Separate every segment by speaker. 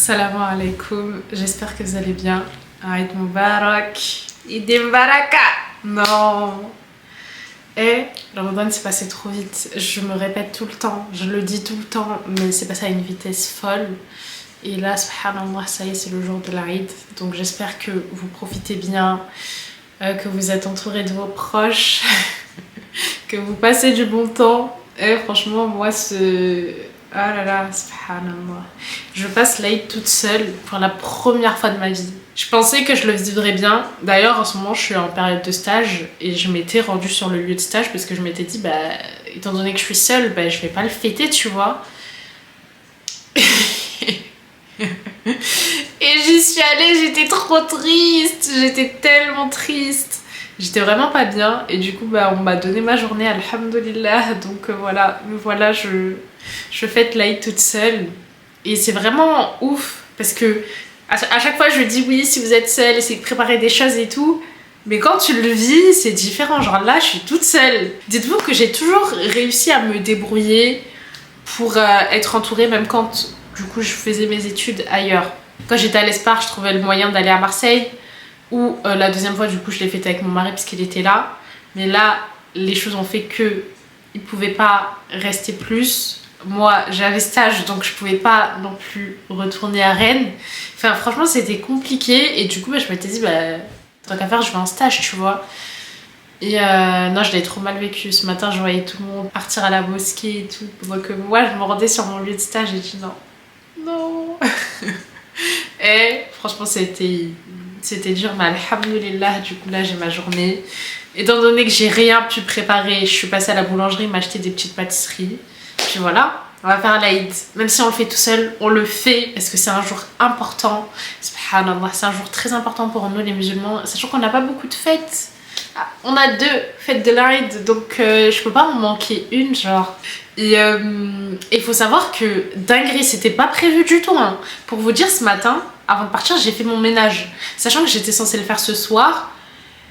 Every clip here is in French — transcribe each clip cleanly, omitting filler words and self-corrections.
Speaker 1: Salam alaikum, j'espère que vous allez bien. Aïd Moubarak, Eid Mbaraka. Non. Et le Ramadan s'est passé trop vite. Je me répète tout le temps, je le dis tout le temps, mais c'est passé à une vitesse folle. Et là, subhanallah, ça y est, c'est le jour de l'Aïd. Donc j'espère que vous profitez bien, que vous êtes entourés de vos proches, que vous passez du bon temps. Et franchement, moi, ah là là, subhanallah. Je passe l'Aïd toute seule pour la première fois de ma vie. Je pensais que je le vivrais bien. D'ailleurs, en ce moment, je suis en période de stage et je m'étais rendue sur le lieu de stage parce que je m'étais dit, bah, étant donné que je suis seule, bah, je vais pas le fêter, tu vois. Et j'y suis allée, j'étais trop triste. J'étais tellement triste. J'étais vraiment pas bien et du coup, bah, on m'a donné ma journée, alhamdoulilah. Donc voilà, me voilà, je fête l'Aïd toute seule. Et c'est vraiment ouf parce que à chaque fois je dis oui, si vous êtes seule, essayez de préparer des choses et tout. Mais quand tu le vis, c'est différent. Genre là, je suis toute seule. Dites-vous que j'ai toujours réussi à me débrouiller pour être entourée, même quand du coup je faisais mes études ailleurs. Quand j'étais à l'ESPAR, je trouvais le moyen d'aller à Marseille. Ou la deuxième fois, du coup, je l'ai faite avec mon mari parce qu'il était là. Mais là, les choses ont fait que il pouvait pas rester plus. Moi, j'avais stage, donc je pouvais pas non plus retourner à Rennes. Enfin, franchement, c'était compliqué. Et du coup, bah, je m'étais dit, bah, tant qu'à faire, je vais en stage, tu vois. Et non, je l'ai trop mal vécu. Ce matin, je voyais tout le monde partir à la mosquée et tout. Donc moi, je me rendais sur mon lieu de stage et j'ai dit non. Non. Et franchement, c'était dur, mais alhamdoulilah, du coup, là, j'ai ma journée. Étant donné que j'ai rien pu préparer, je suis passée à la boulangerie m'acheter des petites pâtisseries. Puis voilà, on va faire l'Aïd. Même si on le fait tout seul, on le fait parce que c'est un jour important. Subhanallah, c'est un jour très important pour nous les musulmans, sachant qu'on n'a pas beaucoup de fêtes. Ah, on a 2 fêtes de l'Aïd, donc je peux pas en manquer une, genre. Et il faut savoir que dinguerie, c'était pas prévu du tout. Hein. Pour vous dire, ce matin, avant de partir, j'ai fait mon ménage. Sachant que j'étais censée le faire ce soir.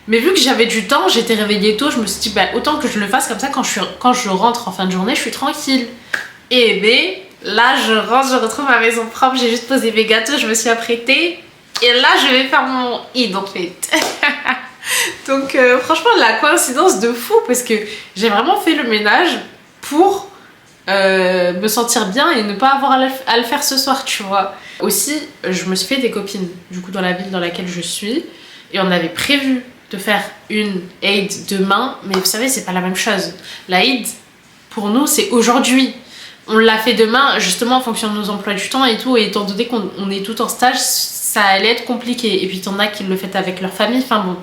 Speaker 1: Mais vu que j'avais du temps, j'étais réveillée tôt, je me suis dit bah, autant que je le fasse comme ça quand je rentre en fin de journée, je suis tranquille. Et ben là je rentre, je retrouve ma maison propre, j'ai juste posé mes gâteaux, je me suis apprêtée. Et là je vais faire mon Eid en fait. Donc franchement la coïncidence de fou parce que j'ai vraiment fait le ménage pour me sentir bien et ne pas avoir à le faire ce soir, tu vois. Aussi, je me suis fait des copines du coup dans la ville dans laquelle je suis et on avait prévu de faire une Eid demain, mais vous savez, c'est pas la même chose. La Eid, pour nous, c'est aujourd'hui. On l'a fait demain, justement, en fonction de nos emplois du temps et tout, et étant donné qu'on est tout en stage, ça allait être compliqué. Et puis, t'en as qui le font avec leur famille, enfin bon.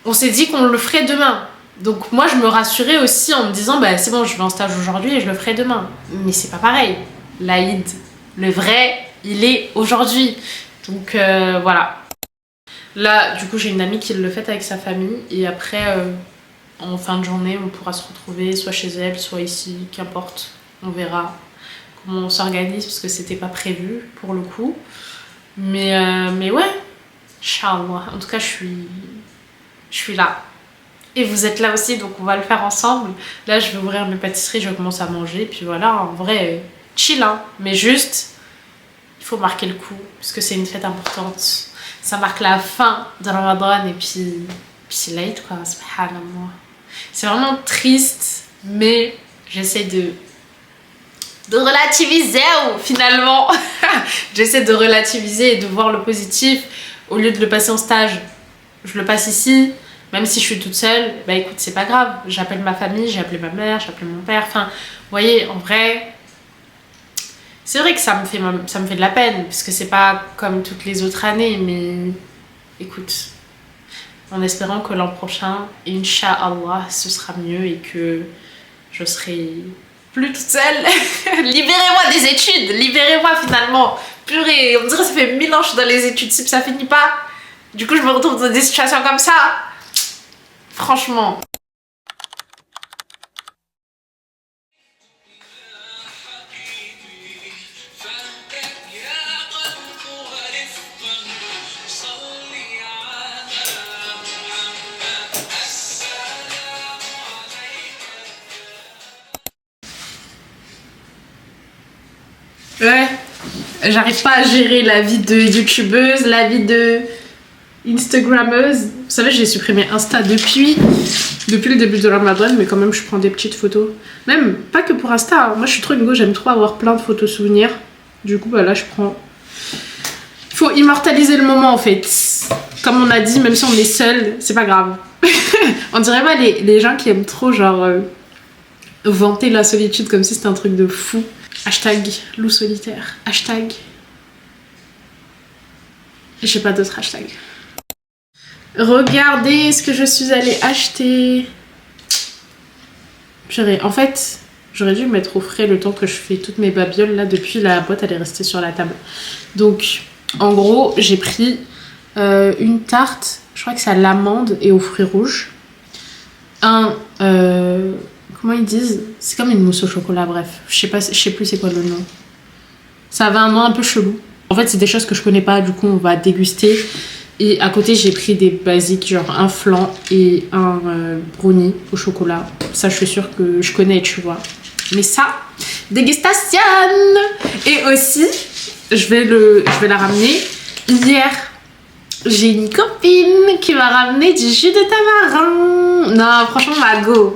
Speaker 1: On s'est dit qu'on le ferait demain. Donc, moi, je me rassurais aussi en me disant, bah, c'est bon, je vais en stage aujourd'hui et je le ferai demain. Mais c'est pas pareil. La Eid, le vrai, il est aujourd'hui. Donc, voilà. Là, du coup, j'ai une amie qui le fait avec sa famille et après, en fin de journée, on pourra se retrouver soit chez elle, soit ici, qu'importe. On verra comment on s'organise parce que c'était pas prévu pour le coup. Mais ouais, Inch'Allah. En tout cas, je suis là. Et vous êtes là aussi, donc on va le faire ensemble. Là, je vais ouvrir mes pâtisseries, je vais commencer à manger. Puis voilà, en vrai, chill, hein. Mais juste, il faut marquer le coup parce que c'est une fête importante. Ça marque la fin de Ramadan et puis c'est l'Aïd quoi, subhanallah. C'est vraiment triste, mais j'essaie de relativiser finalement. J'essaie de relativiser et de voir le positif. Au lieu de le passer en stage, je le passe ici. Même si je suis toute seule, bah écoute, c'est pas grave. J'appelle ma famille, j'ai appelé ma mère, j'ai appelé mon père. Enfin, vous voyez, en vrai... C'est vrai que ça me fait de la peine, parce que c'est pas comme toutes les autres années, mais écoute, en espérant que l'an prochain, Inch'Allah, ce sera mieux et que je serai plus toute seule. Libérez-moi des études, libérez-moi finalement. Purée, on dirait que ça fait 1000 ans que je suis dans les études, si ça finit pas. Du coup, je me retrouve dans des situations comme ça. Franchement. Ouais, J'arrive pas à gérer la vie de youtubeuse, la vie de instagrammeuse. Vous savez, j'ai supprimé Insta depuis le début de Ramadan, mais quand même je prends des petites photos. Même pas que pour Insta, hein. Moi je suis trop une go, j'aime trop avoir plein de photos souvenirs. Du coup bah là je prends... Il faut immortaliser le moment en fait. Comme on a dit, même si on est seul, c'est pas grave. On dirait pas les gens qui aiment trop genre vanter la solitude comme si c'était un truc de fou. Hashtag loup solitaire. Hashtag... J'ai pas d'autres hashtags. Regardez ce que je suis allée acheter. Purée, en fait, j'aurais dû me mettre au frais le temps que je fais toutes mes babioles là. Depuis, la boîte elle est restée sur la table. Donc, en gros, j'ai pris une tarte. Je crois que c'est à l'amande et aux fruits rouges. Comment ils disent? C'est comme une mousse au chocolat, bref. Je sais plus c'est quoi le nom. Ça avait un nom un peu chelou. En fait, c'est des choses que je connais pas, du coup, on va déguster. Et à côté, j'ai pris des basiques, genre un flan et un brownie au chocolat. Ça, je suis sûre que je connais, tu vois. Mais ça, dégustation! Et aussi, je vais la ramener. Hier, j'ai une copine qui m'a ramené du jus de tamarin. Non, franchement,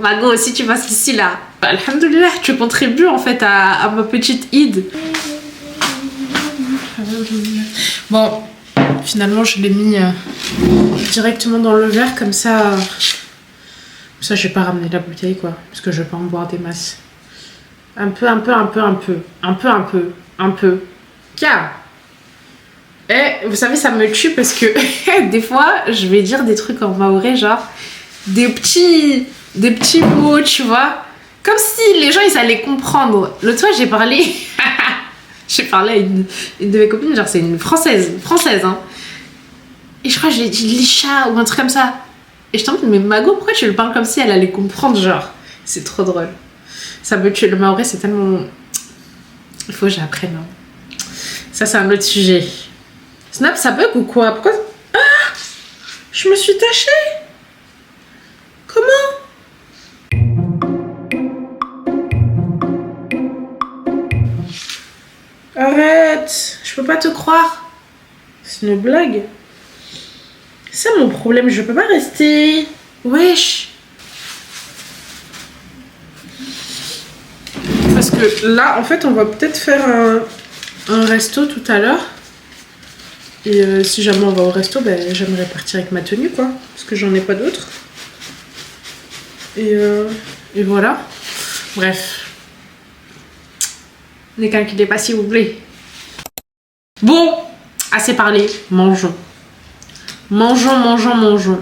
Speaker 1: Mago, aussi, tu passes ici, là. Alhamdoulilah, tu contribues, en fait, à ma petite Eid. Bon, finalement je l'ai mis directement dans le verre comme ça. Je vais pas ramener la bouteille quoi, parce que je vais pas en boire des masses. Un peu. Car, vous savez ça me tue parce que des fois je vais dire des trucs en maoré genre des petits mots tu vois, comme si les gens ils allaient comprendre. L'autre fois j'ai parlé à une de mes copines, genre c'est une française hein. Et je crois que j'ai dit Licha ou un truc comme ça. Et je t'en dis, mais Mago, pourquoi tu le parles comme si elle allait comprendre, genre? C'est trop drôle. Ça me tue. Le maoré, c'est tellement... Il faut que j'apprenne. Hein. Ça, c'est un autre sujet. Snap, ça bug ou quoi? Pourquoi? Ah! Je me suis tachée. Comment? Arrête, je peux pas te croire. C'est une blague. C'est ça mon problème, je peux pas rester. Wesh. Parce que là, en fait, on va peut-être faire un resto tout à l'heure. Et si jamais on va au resto, ben, j'aimerais partir avec ma tenue, quoi. Parce que j'en ai pas d'autres. Et voilà. Bref. Ne calculez pas s'il vous plaît. Bon, assez parlé. Mangeons. Mangeons.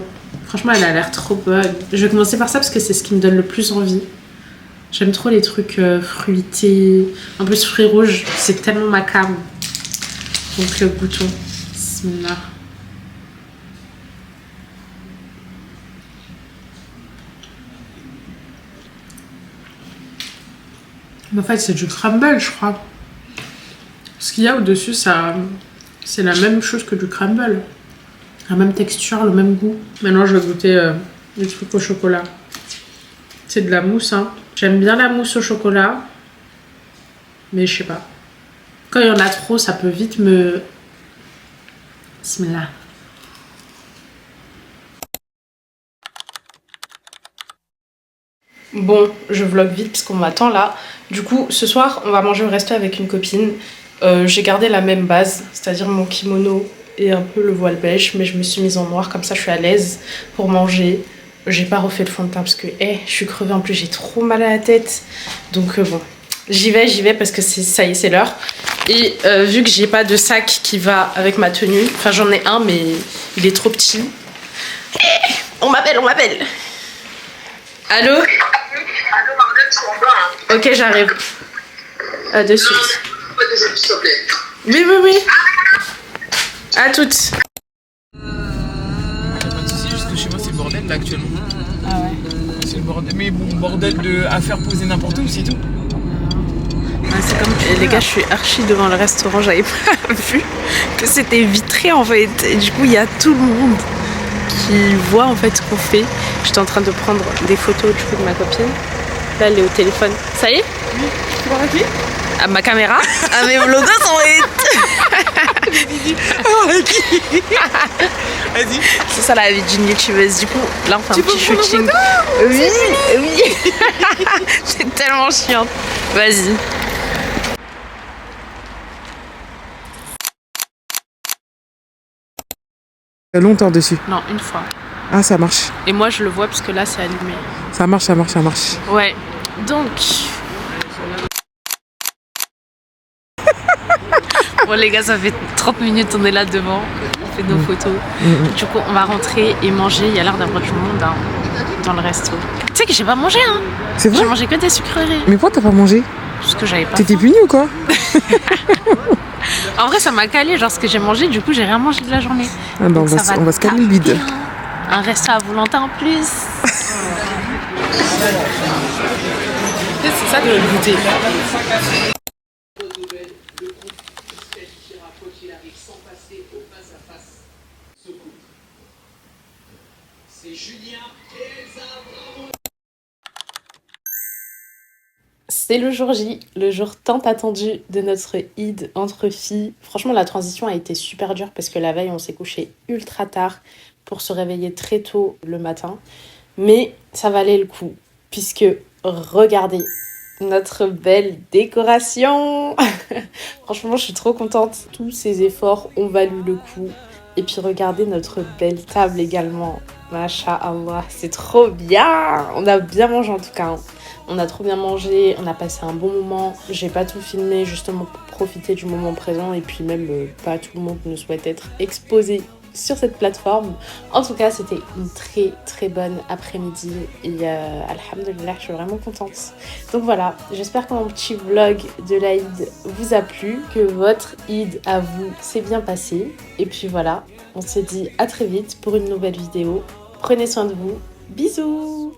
Speaker 1: Franchement, elle a l'air trop bonne. Je vais commencer par ça parce que c'est ce qui me donne le plus envie. J'aime trop les trucs fruités. En plus, fruits rouges, c'est tellement ma came. Donc, le goûtons. Bismillah. Mais en fait, c'est du crumble, je crois. Ce qu'il y a au-dessus, ça, c'est la même chose que du crumble. La même texture, le même goût. Maintenant, je vais goûter des trucs au chocolat. C'est de la mousse, hein. J'aime bien la mousse au chocolat. Mais je sais pas. Quand il y en a trop, ça peut vite me... Bismillah. Bon, je vlog vite parce qu'on m'attend là. Du coup, ce soir, on va manger au resto avec une copine. J'ai gardé la même base, c'est-à-dire mon kimono et un peu le voile beige, mais je me suis mise en noir, comme ça je suis à l'aise pour manger. J'ai pas refait le fond de teint parce que je suis crevée, en plus j'ai trop mal à la tête. Donc bon, j'y vais parce que ça y est, c'est l'heure. Et vu que j'ai pas de sac qui va avec ma tenue, enfin j'en ai un mais il est trop petit. On m'appelle. Allô? Ok, j'arrive. De suite. Oui. À toutes.
Speaker 2: Pas de soucis, juste que chez moi c'est le bordel là actuellement.
Speaker 1: Ah ouais.
Speaker 2: C'est le bordel, mais bon, bordel à faire poser n'importe où, c'est tout.
Speaker 1: Ouais, c'est comme les gars, je suis archi devant le restaurant, j'avais pas vu que c'était vitré en fait. Et du coup, il y a tout le monde qui voit en fait ce qu'on fait. J'étais en train de prendre des photos du coup de ma copine. Là, elle est au téléphone. Ça y est?
Speaker 2: Oui, tu vas arrêter?
Speaker 1: À ma caméra.
Speaker 3: À mes vlogs en fait.
Speaker 2: Vas-y.
Speaker 3: C'est ça la vie d'une youtubeuse. Du coup, là on fait un
Speaker 2: Tu peux
Speaker 3: petit
Speaker 2: prendre en
Speaker 3: shooting. Oui, oui. C'est tellement chiant. Vas-y.
Speaker 4: Longtemps dessus.
Speaker 1: Non, une fois.
Speaker 4: Ah, ça marche.
Speaker 1: Et moi, je le vois parce que là, c'est allumé.
Speaker 4: Ça marche, ça marche, ça marche.
Speaker 1: Ouais. Donc. Bon, les gars, ça fait 30 minutes, on est là devant. On fait nos photos. Du coup, on va rentrer et manger. Il y a l'air d'avoir du monde hein, dans le resto. Tu sais que j'ai pas mangé, hein.
Speaker 4: C'est vrai?
Speaker 1: J'ai mangé que des sucreries.
Speaker 4: Mais pourquoi t'as pas mangé?
Speaker 1: Parce que j'avais pas.
Speaker 4: T'étais
Speaker 1: faim.
Speaker 4: puni ou quoi?
Speaker 1: En vrai, ça m'a calé. Genre, ce que j'ai mangé, du coup, j'ai rien mangé de la journée.
Speaker 4: Ah bah
Speaker 1: Donc, ça
Speaker 4: on va se calmer le
Speaker 1: taper,
Speaker 4: bide.
Speaker 1: hein. Un resto à volonté en plus.
Speaker 2: C'est ça que je veux goûter.
Speaker 1: C'est le jour J, le jour tant attendu de notre Eid entre filles. Franchement, la transition a été super dure parce que la veille, on s'est couché ultra tard pour se réveiller très tôt le matin. Mais ça valait le coup puisque regardez notre belle décoration. Franchement, je suis trop contente. Tous ces efforts ont valu le coup. Et puis regardez notre belle table également. Masha'Allah, c'est trop bien. On a bien mangé en tout cas. Hein. On a trop bien mangé, on a passé un bon moment. J'ai pas tout filmé justement pour profiter du moment présent et puis même pas tout le monde ne souhaite être exposé sur cette plateforme. En tout cas, c'était une très très bonne après-midi et alhamdoulilah, je suis vraiment contente. Donc voilà, j'espère que mon petit vlog de l'Aïd vous a plu, que votre Eid à vous s'est bien passé. Et puis voilà, on se dit à très vite pour une nouvelle vidéo. Prenez soin de vous, bisous.